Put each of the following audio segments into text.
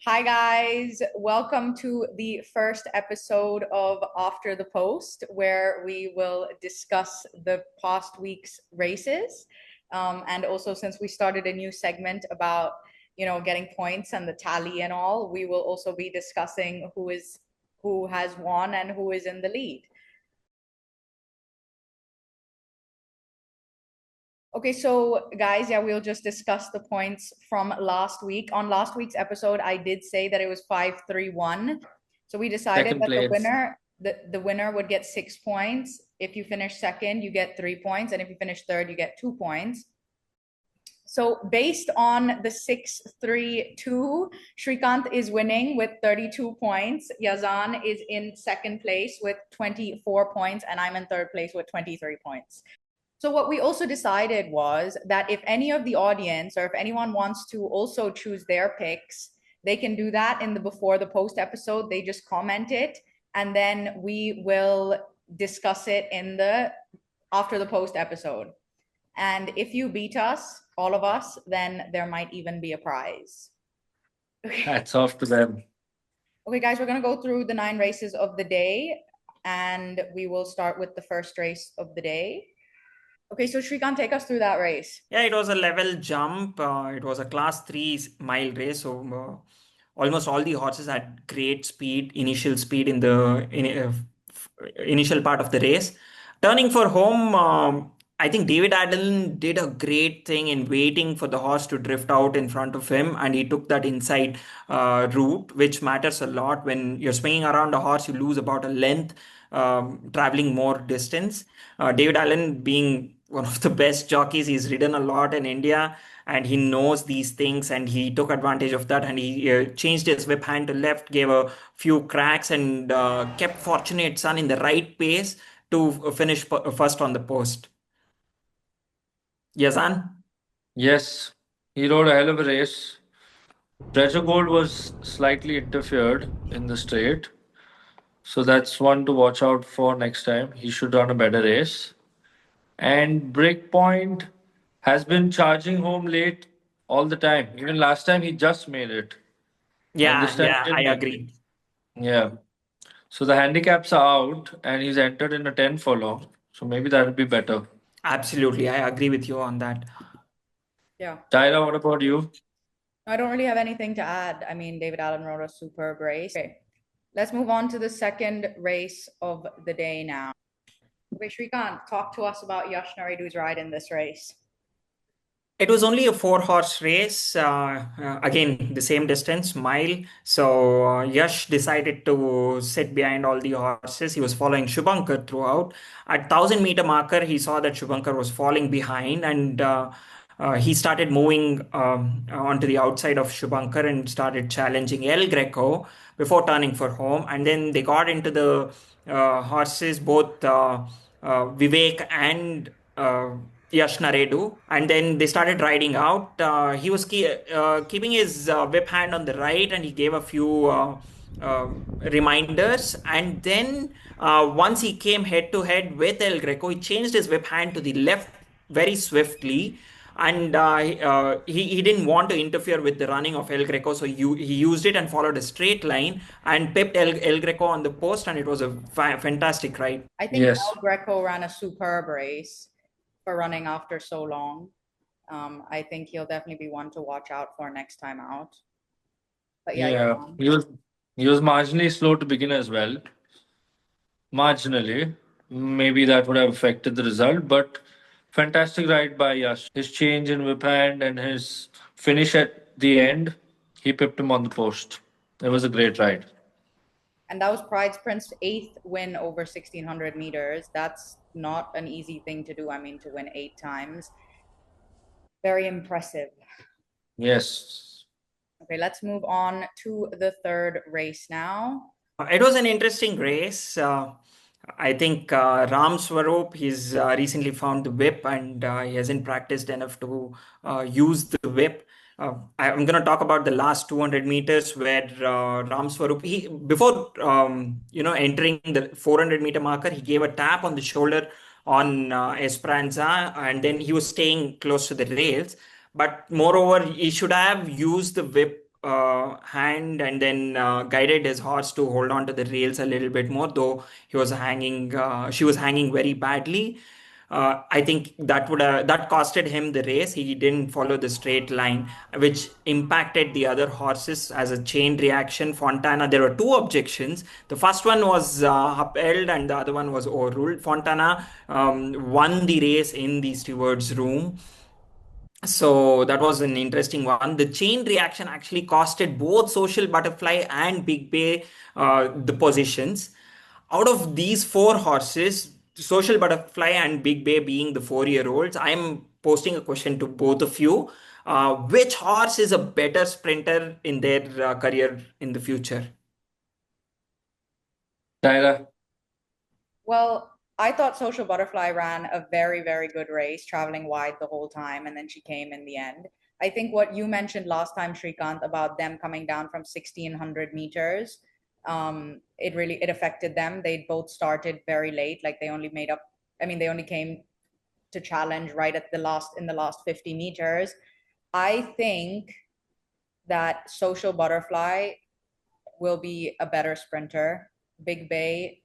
Hi, guys. Welcome to the first episode of After the Post, where we will discuss the past week's races. And also, since we started a new segment about, getting points and the tally and all, we will also be discussing who has won and who is in the lead. Okay, so guys, yeah, we'll just discuss the points from last week. On last week's episode, I did say that it was 5-3-1. So we decided Second that the place. winner would get 6 points. If you finish second, you get 3 points, and if you finish third, you get 2 points. So based on the 6-3-2, Shrikant is winning with 32 points. Yazan is in second place with 24 points, and I'm in third place with 23 points. So what we also decided was that if any of the audience or if anyone wants to also choose their picks, they can do that in the before the post episode. They just comment it, and then we will discuss it in the after the post episode. And if you beat us, all of us, then there might even be a prize. Hats off to them. Okay, guys, we're going to go through the 9 races of the day, and we will start with the first race of the day. Okay, so Shrikant, take us through that race. Yeah, it was a level jump. It was a class 3 mile race. So almost all the horses had great speed, initial speed in the initial part of the race. Turning for home, I think David Allen did a great thing in waiting for the horse to drift out in front of him, and he took that inside route, which matters a lot. When you're swinging around a horse, you lose about a length, traveling more distance. David Allen, being one of the best jockeys, he's ridden a lot in India and he knows these things, and he took advantage of that, and he changed his whip hand to left, gave a few cracks, and kept Fortunate Son in the right pace to finish first on the post. Yazan? Yes, he rode a hell of a race. Treasure Gold was slightly interfered in the straight, so that's one to watch out for next time. He should run a better race. And Breakpoint has been charging home late all the time. Even last time he just made it. And this time Yeah, he I didn't make agree. it. Yeah. So the handicaps are out and he's entered in a 10 furlong. So maybe that would be better. Absolutely, I agree with you on that. Yeah. Tyra, what about you? I don't really have anything to add. I mean, David Allen rode a superb race. Okay, let's move on to the second race of the day now. Okay, Shrikant, talk to us about Yash Naredu's ride in this race. It was only a 4 horse race, again, the same distance, mile. So Yash decided to sit behind all the horses. He was following Shubhankar throughout. At 1,000 meter marker, he saw that Shubhankar was falling behind, and he started moving onto the outside of Shubhankar and started challenging El Greco before turning for home. And then they got into the horses, both Vivek and Yash Naredu, and then they started riding out. He was keeping his whip hand on the right, and he gave a few reminders. And then once he came head to head with El Greco, he changed his whip hand to the left very swiftly. And he didn't want to interfere with the running of El Greco, so he used it and followed a straight line and pipped El Greco on the post, and it was a fantastic ride. I think Yes. El Greco ran a superb race for running after so long. I think he'll definitely be one to watch out for next time out. But yeah, Yeah, he was marginally slow to begin as well. Marginally. Maybe that would have affected the result, but fantastic ride by Yash. His change in whip hand and his finish at the end, he pipped him on the post. It was a great ride. And that was Pride's Prince's 8th win over 1,600 meters. That's not an easy thing to do. I mean, to win 8 times. Very impressive. Yes. Okay, let's move on to the third race now. It was an interesting race. I think Ram Swaroop, he's recently found the whip, and he hasn't practiced enough to use the whip. I'm going to talk about the last 200 meters where Ram Swaroop, before entering the 400-meter marker, he gave a tap on the shoulder on Esperanza, and then he was staying close to the rails. But moreover, he should have used the whip hand and then guided his horse to hold on to the rails a little bit more, though she was hanging very badly. I think that costed him the race. He didn't follow the straight line, which impacted the other horses as a chain reaction. Fontana, there were two objections. The first one was upheld, and the other one was overruled. Fontana won the race in the steward's room. So that was an interesting one. The chain reaction actually costed both Social Butterfly and Big Bay the positions. Out of these four horses, Social Butterfly and Big Bay being the 4-year-olds, I'm posting a question to both of you. Which horse is a better sprinter in their career in the future? Tyra. Well, I thought Social Butterfly ran a very, very good race, traveling wide the whole time, and then she came in the end. I think what you mentioned last time, Shrikant, about them coming down from 1600 meters, it affected them. They both started very late, like they only made up. I mean, they only came to challenge right at the last 50 meters. I think that Social Butterfly will be a better sprinter. Big Bay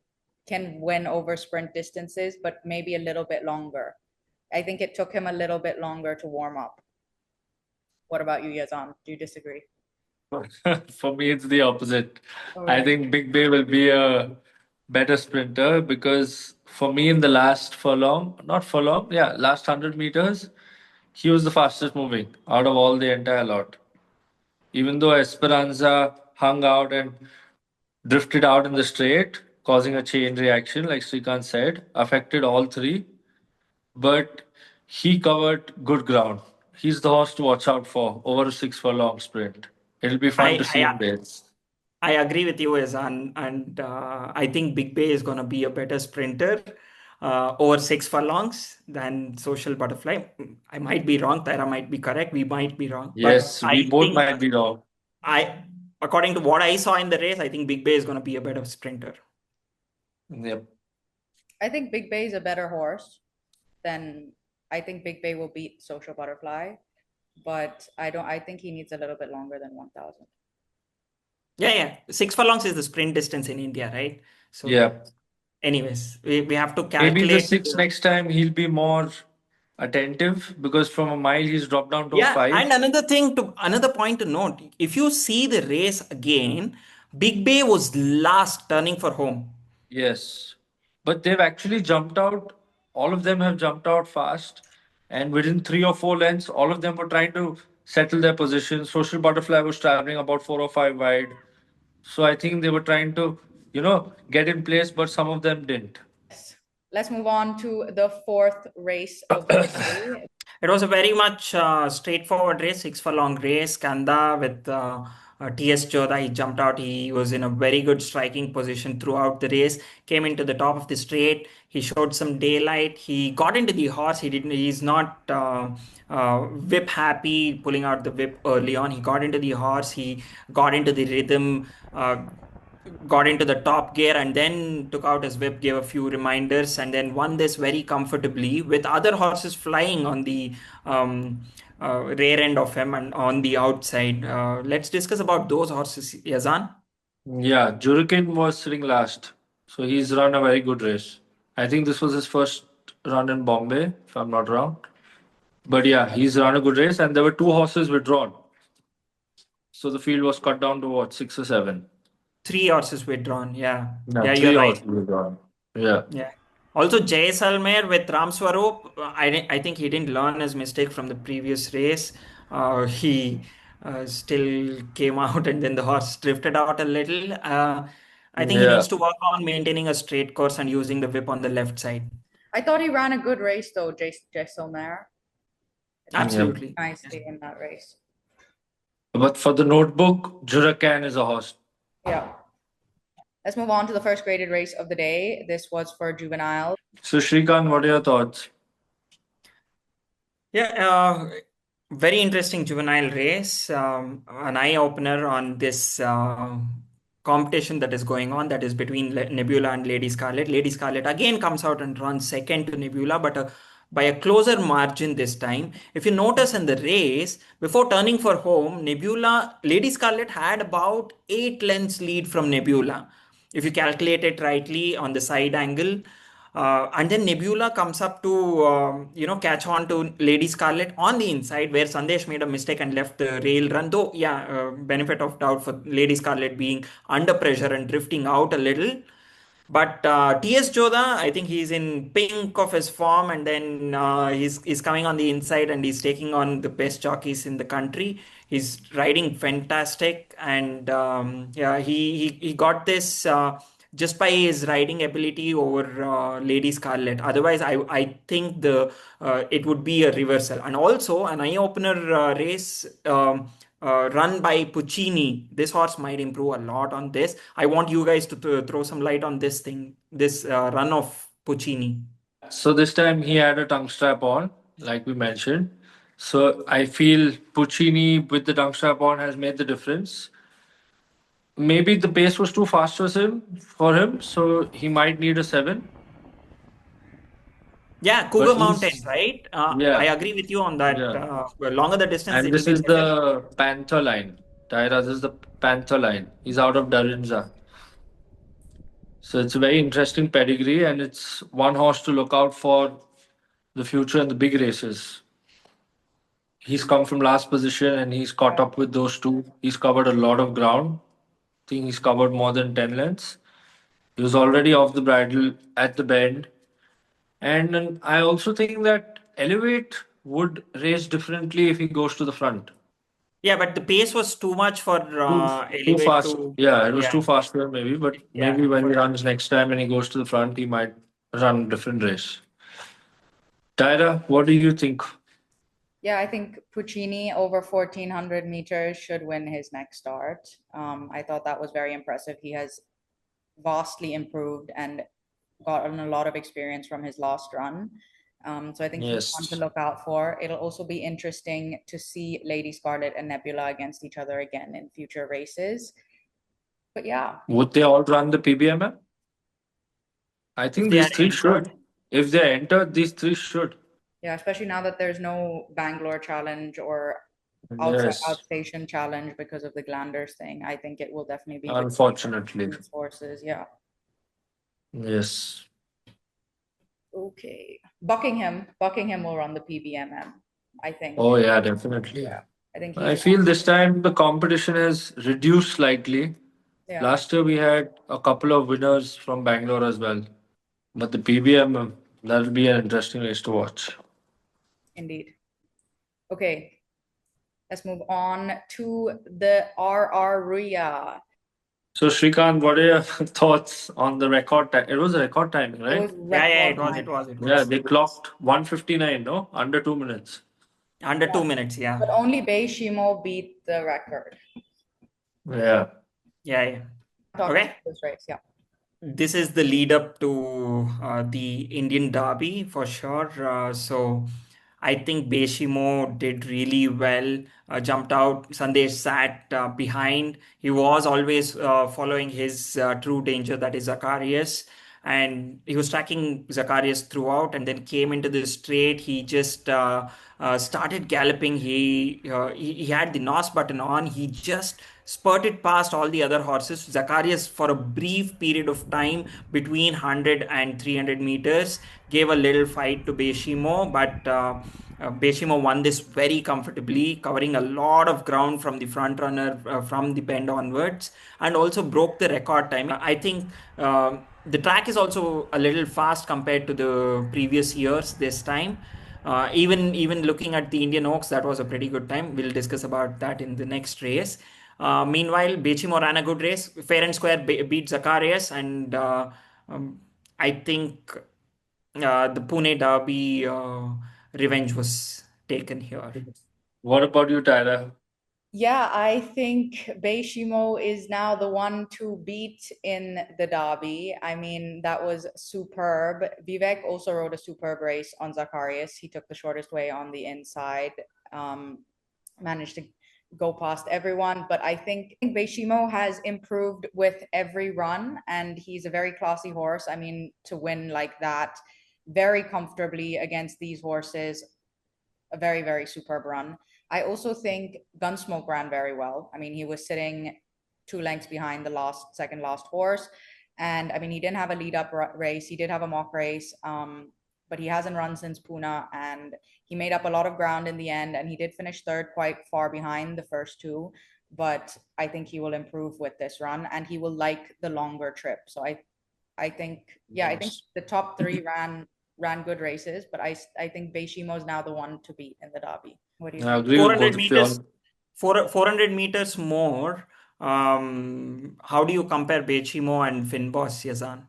can win over sprint distances, but maybe a little bit longer. I think it took him a little bit longer to warm up. What about you, Yazan? Do you disagree? For me, it's the opposite. All I right. think Big Bay will be a better sprinter because for me, in the last furlong, not furlong, yeah, last 100 meters, he was the fastest moving out of all the entire lot. Even though Esperanza hung out and drifted out in the straight, causing a chain reaction, like Srikanth said, affected all three, but he covered good ground. He's the horse to watch out for over a 6 furlong sprint. It'll be fun to see him I race. I agree with you, Azan, and I think Big Bay is going to be a better sprinter over 6 furlongs than Social Butterfly. I might be wrong. Tyra might be correct. We might be wrong, but Yes, we I both think might be wrong. according to what I saw in the race, I think Big Bay is going to be a better sprinter. Yep. I think Big Bay is a better horse than I think Big Bay will beat Social Butterfly, but I think he needs a little bit longer than 1000. Yeah. 6 furlongs is the sprint distance in India, right? So, Yeah. anyways, we have to Maybe the calculate. 6 next time he'll be more attentive because from a mile he's dropped down to a Yeah, 5. and another point to note, if you see the race again, Big Bay was last turning for home. Yes. But they've actually jumped out. All of them have jumped out fast. And within 3 or 4 lengths, all of them were trying to settle their position. Social Butterfly was traveling about 4 or 5 wide. So I think they were trying to, get in place, but some of them didn't. Let's move on to the fourth race of the day. It was a very much straightforward race, 6 furlong race. Kanda with T.S. Joda, he jumped out. He was in a very good striking position throughout the race. Came into the top of the straight. He showed some daylight. He got into the horse. He's not whip happy pulling out the whip early on. He got into the horse. He got into the rhythm. Got into the top gear and then took out his whip, gave a few reminders, and then won this very comfortably with other horses flying on the rear end of him and on the outside. Let's discuss about those horses, Yazan. Yeah, Jurikin was sitting last. So he's run a very good race. I think this was his first run in Bombay, if I'm not wrong. But yeah, he's run a good race, and there were 2 horses withdrawn. So the field was cut down to what, 6 or 7? 3 horses withdrawn. Yeah, No, yeah, 3 you're right. horses withdrawn. Yeah. Yeah. Also, Jay Salmer with Ram Swaroop, I think he didn't learn his mistake from the previous race. He still came out and then the horse drifted out a little. I think he Yeah. needs to work on maintaining a straight course and using the whip on the left side. I thought he ran a good race though, Jaisalmer. Absolutely. Nicely in that race. But for the notebook, Juracan is a horse. Yeah. Let's move on to the first graded race of the day. This was for juvenile. So Shrikant, what are your thoughts? Yeah, very interesting juvenile race. An eye opener on this competition that is going on, that is between Nebula and Lady Scarlet. Lady Scarlet again comes out and runs second to Nebula, but a by a closer margin this time. If you notice in the race, before turning for home, Nebula, Lady Scarlet had about 8 lengths lead from Nebula. If you calculate it rightly on the side angle, and then Nebula comes up to catch on to Lady Scarlet on the inside, where Sandesh made a mistake and left the rail run. Though, yeah, benefit of doubt for Lady Scarlet being under pressure and drifting out a little. But TS Joda, I think he's in pink of his form, and then he's coming on the inside and he's taking on the best jockeys in the country. He's riding fantastic, and yeah, he got this just by his riding ability over Lady Scarlet. Otherwise, I think the it would be a reversal, and also an eye opener race. Run by Puccini. This horse might improve a lot on this. I want you guys to throw some light on this thing, this run of Puccini. So this time he had a tongue strap on, like we mentioned. So I feel Puccini with the tongue strap on has made the difference. Maybe the pace was too fast for him, so he might need a 7. Yeah, But Cougar Mountain, he's right? I yeah, agree with you on that. yeah. Longer the distance, And it will this be is better. the Panther line. Tyra, this is the Panther line. He's out of Darinza. So it's a very interesting pedigree, and it's one horse to look out for the future and the big races. He's come from last position and he's caught up with those two. He's covered a lot of ground. I think he's covered more than 10 lengths. He was already off the bridle at the bend. And I also think that Elevate would race differently if he goes to the front. Yeah, but the pace was too much for Too Elevate fast. to. Yeah, it was Yeah, too fast for him maybe, but yeah. maybe when he runs next time and he goes to the front, he might run a different race. Tyra, what do you think? Yeah, I think Puccini over 1400 meters should win his next start. I thought that was very impressive. He has vastly improved and gotten a lot of experience from his last run. So I think he's one to Yes. look out for. It'll also be interesting to see Lady Scarlet and Nebula against each other again in future races. But yeah, Would they all run the PBMM? I If think they these are three entered, should. If they entered, these three should. yeah, especially now that there's no Bangalore challenge or Yes, outstation challenge because of the Glanders thing. I think it will definitely be between unfortunately. these horses. Yeah. Yes. Okay. Buckingham will run the PBMM, I think. Oh, yeah, definitely. Yeah. I think I he's feel this time the competition has reduced slightly. yeah, Last year we had a couple of winners from Bangalore as well. But the PBM, that'll be an interesting race to watch. indeed. Okay. Let's move on to the RR Ria. So, Shrikant, what are your thoughts on the record time? It was a record timing, It right? was yeah, record it was, time. it was, it Yeah, was they clocked 159, no? Under 2 minutes. under Yeah. 2 minutes. Yeah, But only Beishimo beat the record. Yeah. yeah, yeah. Talking Okay. about this race, yeah. This is the lead up to the Indian Derby for sure. So I think Beshimo did really well, jumped out. Sandesh sat behind. He was always following his true danger, that is Zacharias. And he was tracking Zacharias throughout and then came into the straight. He just started galloping. He had the NOS button on. He just spurted past all the other horses. Zacharias, for a brief period of time between 100 and 300 meters, gave a little fight to Beshimo, but Beshimo won this very comfortably, covering a lot of ground from the front runner from the bend onwards, and also broke the record time. I think the track is also a little fast compared to the previous years this time. Even looking at the Indian Oaks, that was a pretty good time. We'll discuss about that in the next race. Meanwhile, Bechimo ran a good race. Fair and square beat Zacharias, and I think the Pune Derby revenge was taken here. What about you, Tyler? Yeah, I think Beishimo is now the one to beat in the Derby. I mean, that was superb. Vivek also rode a superb race on Zacharias. He took the shortest way on the inside, managed to go past everyone. But I think Beishimo has improved with every run, and he's a very classy horse. I mean, to win like that, very comfortably against these horses. A very, very superb run. I also think Gunsmoke ran very well. I mean, he was sitting 2 lengths behind the second last horse. And I mean, he didn't have a lead up race. He did have a mock race, but he hasn't run since Pune, and he made up a lot of ground in the end. And he did finish third, quite far behind the first two. But I think he will improve with this run, and he will like the longer trip. So I think, yeah, I think Yes. the top three ran good races, but I think Beishimo is now the one to beat in the Derby. What do you I think? agree with 400 both of you all. meters, 400 meters more. How do you compare Bechimo and Finboss, Yazan?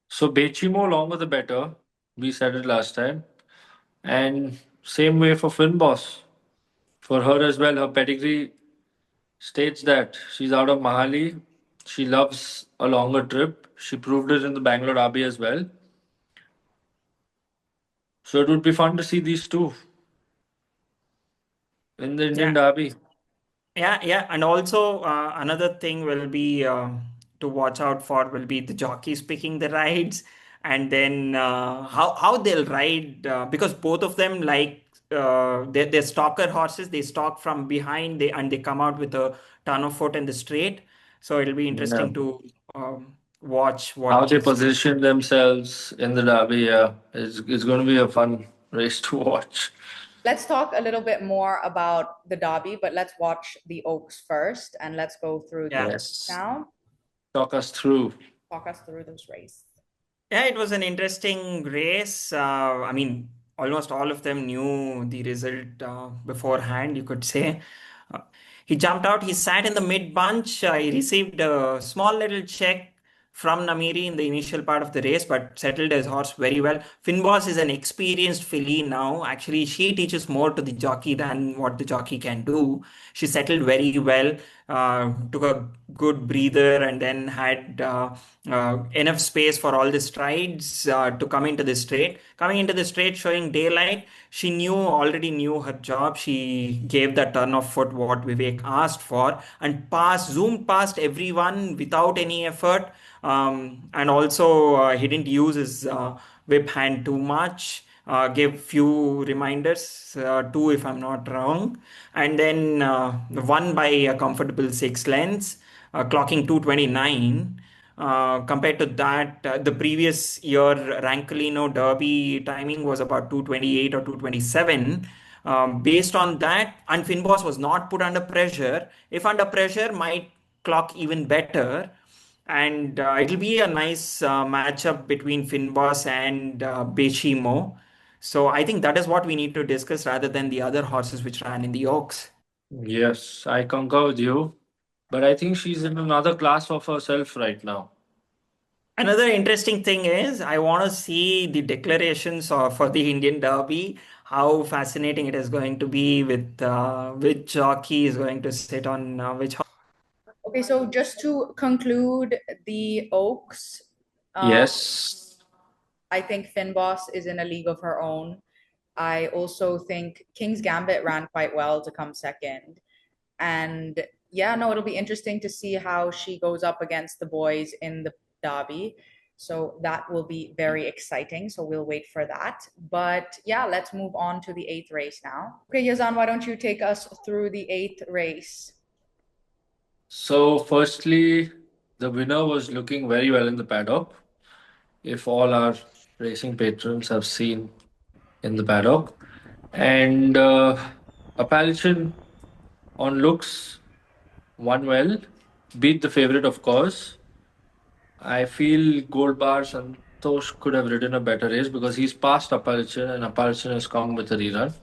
So Bechimo longer the better. We said it last time. And same way for Finboss. For her as well, her pedigree states that she's out of Mahali. She loves a longer trip. She proved it in the Bangalore Derby as well. So it would be fun to see these two in the Indian Yeah. Derby. Yeah, and also another thing will be to watch out for will be the jockeys picking the rides, and then how they'll ride because both of them like they're stalker horses. They stalk from behind, they come out with a ton of foot in the straight. So it'll be Yeah. interesting to watch How what they is. position themselves in the Derby, yeah, it's going to be a fun race to watch. Let's talk a little bit more about the Derby, but let's watch the Oaks first, and let's go through the Yeah. race now. Talk us through. Talk us through this race. Yeah, it was an interesting race. I mean, almost all of them knew the result beforehand, you could say. Uh, he jumped out, he sat in the mid bunch. He received a small little check from Namiri in the initial part of the race, but settled his horse very well. Finboss is an experienced filly now. Actually, she teaches more to the jockey than what the jockey can do. She settled very well, took a good breather, and then had enough space for all the strides to come into the straight. Coming into the straight, showing daylight, she already knew her job. She gave the turn of foot what Vivek asked for and zoomed past everyone without any effort. And also, he didn't use his whip hand too much. Gave few reminders, two if I'm not wrong, and then won by a comfortable 6 lengths, clocking 229. Compared to that, the previous year Rancolino Derby timing was about 228 or 227. Based on that, and Finboss was not put under pressure. If under pressure, might clock even better. And it'll be a nice matchup between Finboss and Bechimo. So I think that is what we need to discuss rather than the other horses which ran in the Oaks. Yes, I concur with you. But I think she's in another class of herself right now. Another interesting thing is I want to see the declarations for the Indian Derby. How fascinating it is going to be with which jockey is going to sit on which horse. Okay, so just to conclude the Oaks, Yes. I think Finboss is in a league of her own. I also think King's Gambit ran quite well to come second. And yeah, no, it'll be interesting to see how she goes up against the boys in the Derby. So that will be very exciting. So we'll wait for that. But yeah, let's move on to the 8th race now. Okay, Yazan, why don't you take us through the 8th race? So, firstly, the winner was looking very well in the paddock. If all our racing patrons have seen in the paddock. And Appalachian on looks won well, beat the favorite, of course. I feel Gold Bar Santosh could have ridden a better race because he's passed Appalachian and Appalachian has come with a rerun.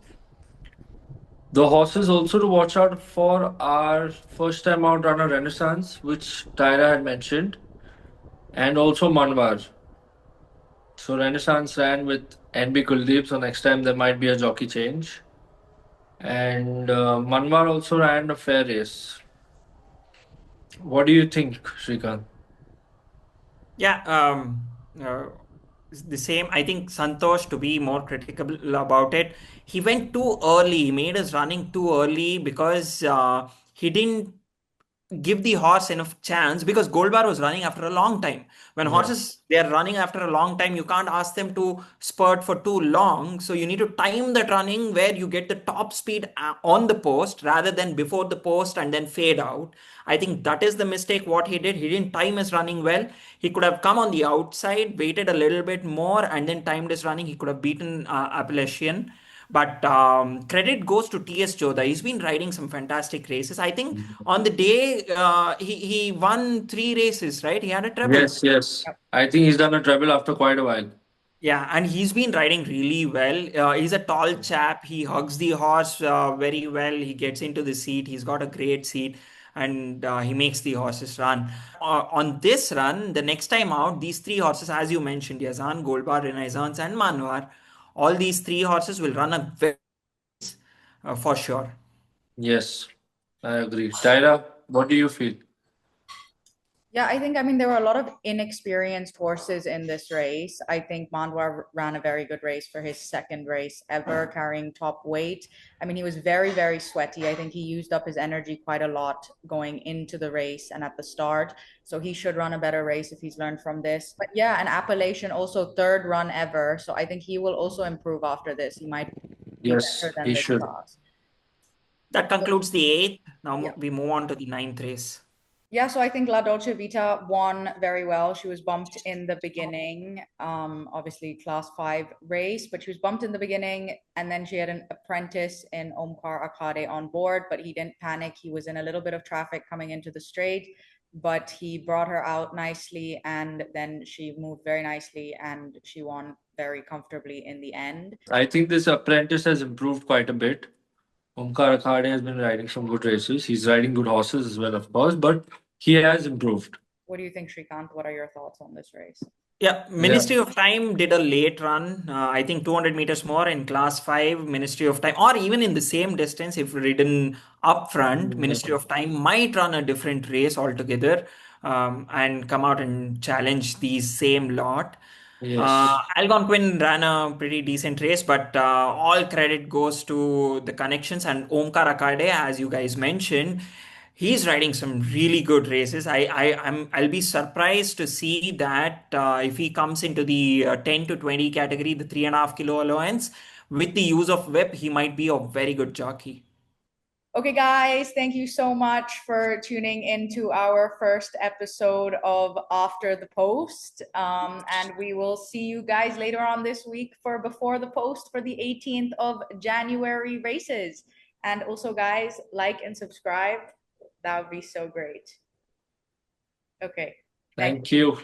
The horses also to watch out for are first time out runner Renaissance, which Tyra had mentioned, and also Manwar. So Renaissance ran with NB Kuldeep, so next time there might be a jockey change. And Manwar also ran a fair race. What do you think, Shrikant? Yeah, uh, the same. I think Santosh, to be more critical about it, he went too early. He made his running too early because he didn't give the horse enough chance, because Gold Bar was running after a long time. When Yeah. horses, they are running after a long time, you can't ask them to spurt for too long. So you need to time that running where you get the top speed on the post rather than before the post and then fade out. I think that is the mistake what he did. He didn't time his running well. He could have come on the outside, waited a little bit more, and then timed his running. He could have beaten Appalachian. But credit goes to TS Jodha. He's been riding some fantastic races. I think on the day he won 3 races, right? He had a treble. Yes, yes. I think he's done a treble after quite a while. Yeah, and he's been riding really well. He's a tall chap. He hugs the horse very well. He gets into the seat. He's got a great seat, and he makes the horses run. On this run, the next time out, these 3 horses, as you mentioned, Yazan, Goldbar, Renaissance, and Manwar, all these 3 horses will run a very for sure. Yes, I agree. Tyra, what do you feel? Yeah, I think, I mean, there were a lot of inexperienced horses in this race. I think Mandwar ran a very good race for his second race ever, carrying top weight. I mean, he was very, very sweaty. I think he used up his energy quite a lot going into the race and at the start. So he should run a better race if he's learned from this. But yeah, an Appalachian also third run ever. So I think he will also improve after this. He might be Yes, better than he this should. class. That concludes the 8th. Now Yeah. we move on to the 9th race. Yeah, so I think La Dolce Vita won very well. She was bumped in the beginning, obviously class 5 race, but she was bumped in the beginning, and then she had an apprentice in Omkar Akade on board, but he didn't panic. He was in a little bit of traffic coming into the straight, but he brought her out nicely, and then she moved very nicely, and she won very comfortably in the end. I think this apprentice has improved quite a bit. Omkar Akhade has been riding some good races. He's riding good horses as well, of course, but he has improved. What do you think, Shrikant? What are your thoughts on this race? Yeah, Ministry of Time did a late run. I think 200 meters more in class 5. Ministry of Time, or even in the same distance, if ridden up front, Ministry of Time might run a different race altogether, and come out and challenge the same lot. Yes. Algonquin ran a pretty decent race, but all credit goes to the connections and Omkar Akade, as you guys mentioned. He's riding some really good races. I'll be surprised to see that if he comes into the 10 to 20 category, the 3.5 kilo allowance, with the use of whip, he might be a very good jockey. Okay, guys, thank you so much for tuning into our first episode of After the Post. And we will see you guys later on this week for Before the Post for the 18th of January races. And also, guys, like and subscribe. That would be so great. Okay. Thank you.